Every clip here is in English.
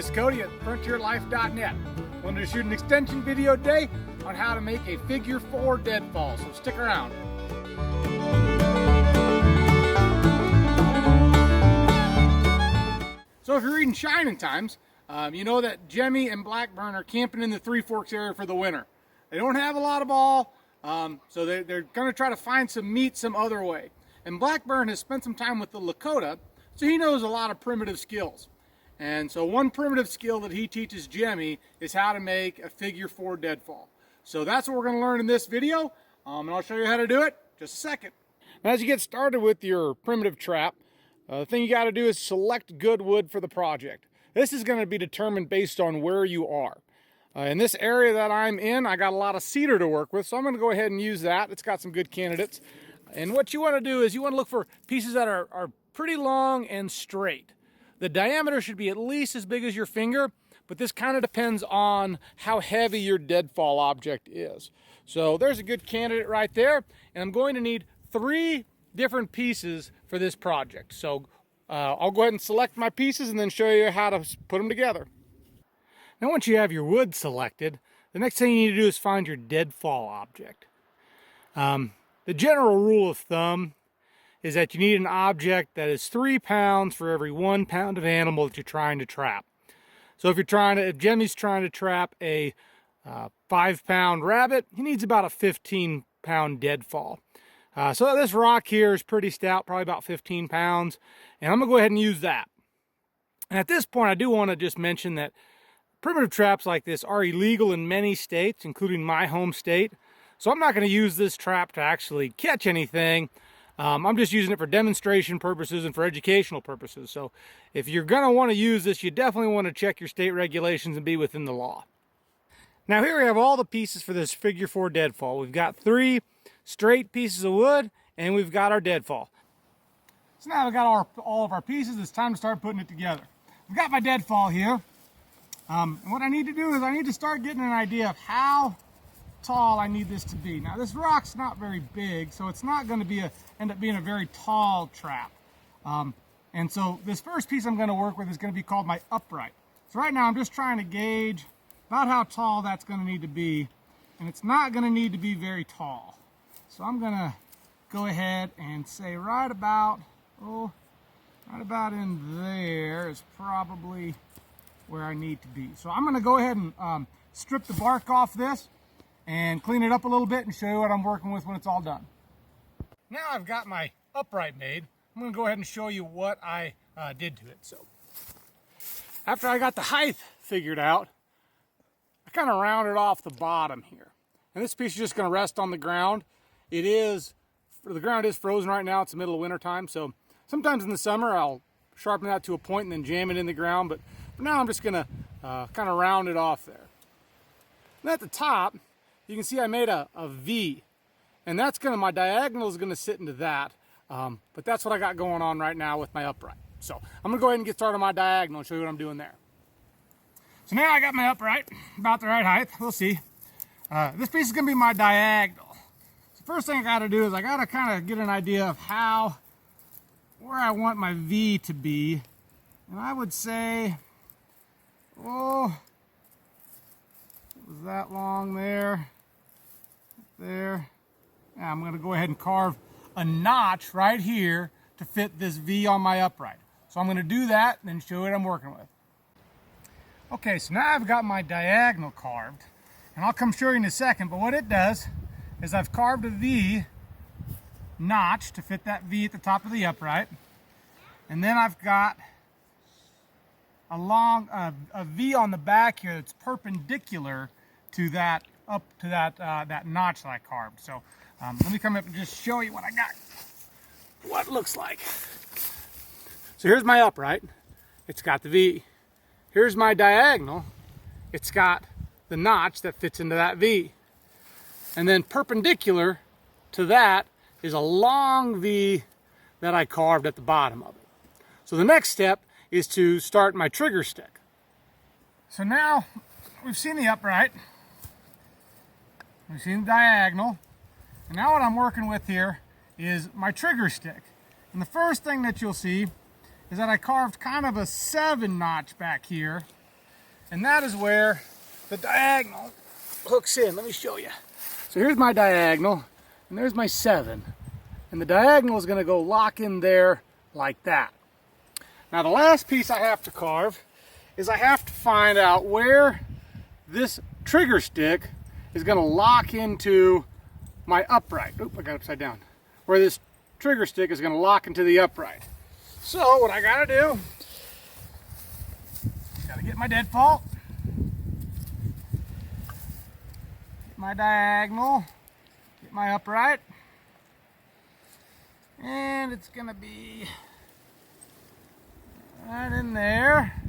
This is Cody at frontierlife.net. Wanted to shoot an extension video today on how to make a figure 4 deadfall, so stick around. So if you're reading Shinin Times, you know that Jemmey and Blackburn are camping in the Three Forks area for the winter. They don't have a lot of ball, so they're going to try to find some meat some other way. And Blackburn has spent some time with the Lakota, so he knows a lot of primitive skills. And so one primitive skill that he teaches Jemmey is how to make a figure 4 deadfall. So that's what we're going to learn in this video, and I'll show you how to do it in just a second. Now, as you get started with your primitive trap, the thing you got to do is select good wood for the project. This is going to be determined based on where you are. In this area that I'm in, I got a lot of cedar to work with, so I'm going to go ahead and use that. It's got some good candidates. And what you want to do is you want to look for pieces that are pretty long and straight. The diameter should be at least as big as your finger, but this kind of depends on how heavy your deadfall object is. So there's a good candidate right there, and I'm going to need 3 different pieces for this project. So I'll go ahead and select my pieces and then show you how to put them together. Now once you have your wood selected, the next thing you need to do is find your deadfall object. The general rule of thumb is that you need an object that is 3 pounds for every 1 pound of animal that you're trying to trap. So if Jemmey's trying to trap a 5-pound rabbit, he needs about a 15-pound deadfall. So this rock here is pretty stout, probably about 15 pounds, and I'm going to go ahead and use that. And at this point, I do want to just mention that primitive traps like this are illegal in many states, including my home state. So I'm not going to use this trap to actually catch anything. I'm just using it for demonstration purposes and for educational purposes. So if you're going to want to use this, you definitely want to check your state regulations and be within the law. Now here we have all the pieces for this figure 4 deadfall. We've got 3 straight pieces of wood, and we've got our deadfall. So now we've got all of our pieces. It's time to start putting it together. I've got my deadfall here. And what I need to do is I need to start getting an idea of how tall I need this to be. Now this rock's not very big, so it's not going to end up being a very tall trap. And so this first piece I'm going to work with is going to be called my upright. So right now I'm just trying to gauge about how tall that's going to need to be, and it's not going to need to be very tall. So I'm going to go ahead and say right about in there is probably where I need to be. So I'm going to go ahead and strip the bark off this and clean it up a little bit and show you what I'm working with when it's all done. Now I've got my upright made, I'm going to go ahead and show you what I did to it. So after I got the height figured out, I kind of rounded off the bottom here. And this piece is just going to rest on the ground. The ground is frozen right now. It's the middle of winter time, so sometimes in the summer I'll sharpen that to a point and then jam it in the ground, but for now I'm just going to kind of round it off there. And at the top, you can see I made a V, and my diagonal is going to sit into that, but that's what I got going on right now with my upright. So I'm going to go ahead and get started on my diagonal and show you what I'm doing there. So now I got my upright about the right height. We'll see. This piece is going to be my diagonal. So first thing I got to do is I got to kind of get an idea of where I want my V to be. And I would say, it was that long there. Yeah, I'm going to go ahead and carve a notch right here to fit this V on my upright. So I'm going to do that and then show you what I'm working with. Okay, so now I've got my diagonal carved, and I'll come show you in a second, but what it does is I've carved a V notch to fit that V at the top of the upright, and then I've got a V on the back here that's perpendicular to that that notch that I carved. So let me come up and just show you what I got, what it looks like. So here's my upright. It's got the V. Here's my diagonal. It's got the notch that fits into that V. And then perpendicular to that is a long V that I carved at the bottom of it. So the next step is to start my trigger stick. So now we've seen the upright, we've seen the diagonal, and now what I'm working with here is my trigger stick. And the first thing that you'll see is that I carved kind of a 7 notch back here And that is where the diagonal hooks in. Let me show you. So here's my diagonal, and there's my 7. And the diagonal is going to go lock in there like that. Now the last piece I have to carve is I have to find out where this trigger stick is going to lock into my upright. Oop, I got upside down. Where this trigger stick is going to lock into the upright. So what I got to do, got to get my deadfall, get my diagonal, get my upright, and it's going to be right in there.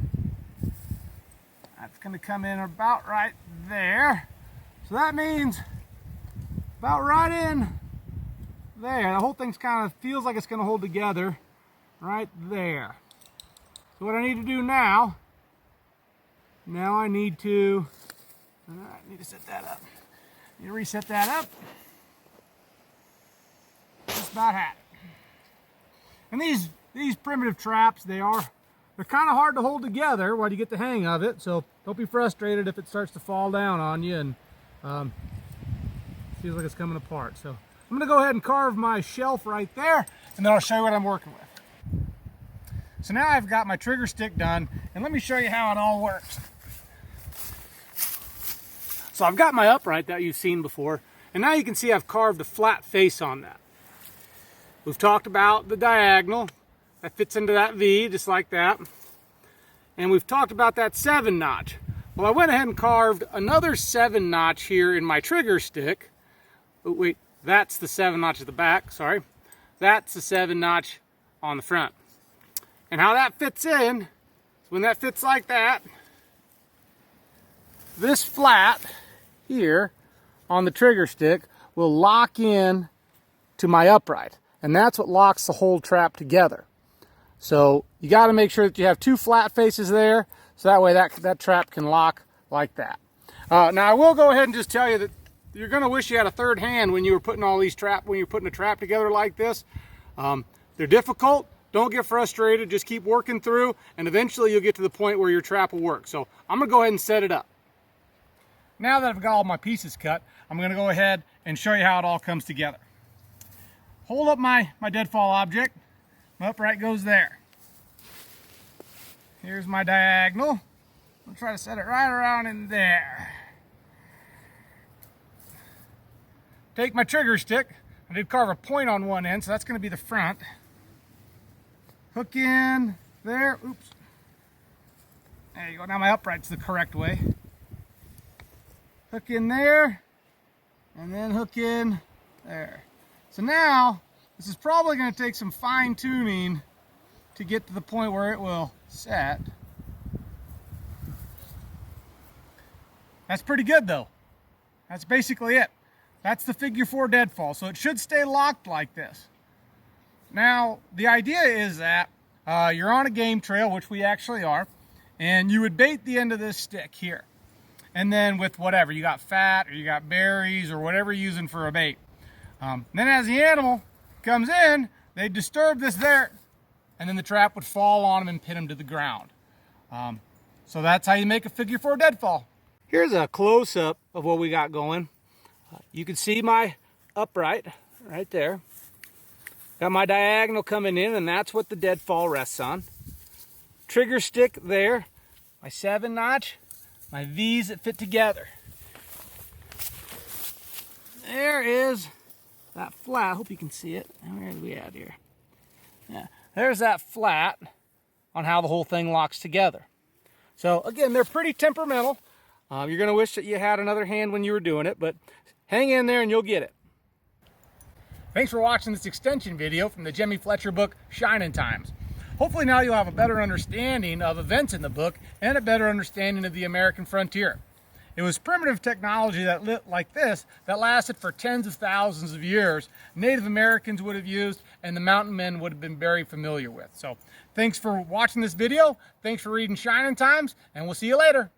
That's going to come in about right there. So that means about right in there. The whole thing's kind of feels like it's going to hold together right there. So what I need to do now I need to set that up. I need to reset that up. Just about had it. And these primitive traps, they're kind of hard to hold together while you get the hang of it, so don't be frustrated if it starts to fall down on you and feels like it's coming apart. So I'm going to go ahead and carve my shelf right there, and then I'll show you what I'm working with. So now I've got my trigger stick done, and let me show you how it all works. So I've got my upright that you've seen before, and now you can see I've carved a flat face on that. We've talked about the diagonal. That fits into that V just like that. And we've talked about that 7 notch. Well, I went ahead and carved another 7 notch here in my trigger stick. Oh, wait, that's the 7 notch at the back, sorry. That's the 7 notch on the front. And how that fits in, when that fits like that, this flat here on the trigger stick will lock in to my upright. And that's what locks the whole trap together. So you got to make sure that you have 2 flat faces there, so that way that trap can lock like that. Now I will go ahead and just tell you that you're going to wish you had a third hand when you were putting all these when you're putting a trap together like this. They're difficult. Don't get frustrated. Just keep working through, and eventually you'll get to the point where your trap will work. So I'm going to go ahead and set it up. Now that I've got all my pieces cut, I'm going to go ahead and show you how it all comes together. Hold up my deadfall object. My upright goes there. Here's my diagonal. I'll try to set it right around in there. Take my trigger stick. I did carve a point on one end, so that's going to be the front. Hook in there. Oops. There you go. Now my upright's the correct way. Hook in there, and then hook in there. So now, this is probably going to take some fine tuning to get to the point where it will set. That's pretty good though. That's basically it. That's the figure 4 deadfall, so it should stay locked like this. Now, the idea is that you're on a game trail, which we actually are, and you would bait the end of this stick here. And then with whatever, you got fat or you got berries or whatever you're using for a bait. Then as the animal comes in, they disturb this there, and then the trap would fall on them and pin them to the ground. So that's how you make a figure 4 deadfall. Here's a close-up of what we got going. You can see my upright right there. Got my diagonal coming in, and that's what the deadfall rests on. Trigger stick there, my 7 notch, my V's that fit together. There is that flat. I hope you can see it. Where are we at here? Yeah, there's that flat on how the whole thing locks together. So again, they're pretty temperamental. You're going to wish that you had another hand when you were doing it, but hang in there and you'll get it. Thanks for watching this extension video from the Jemmey Fletcher book, Shinin Times. Hopefully now you'll have a better understanding of events in the book and a better understanding of the American frontier. It was primitive technology that lit like this that lasted for tens of thousands of years. Native Americans would have used and the mountain men would have been very familiar with. So thanks for watching this video. Thanks for reading Shinin Times, and we'll see you later.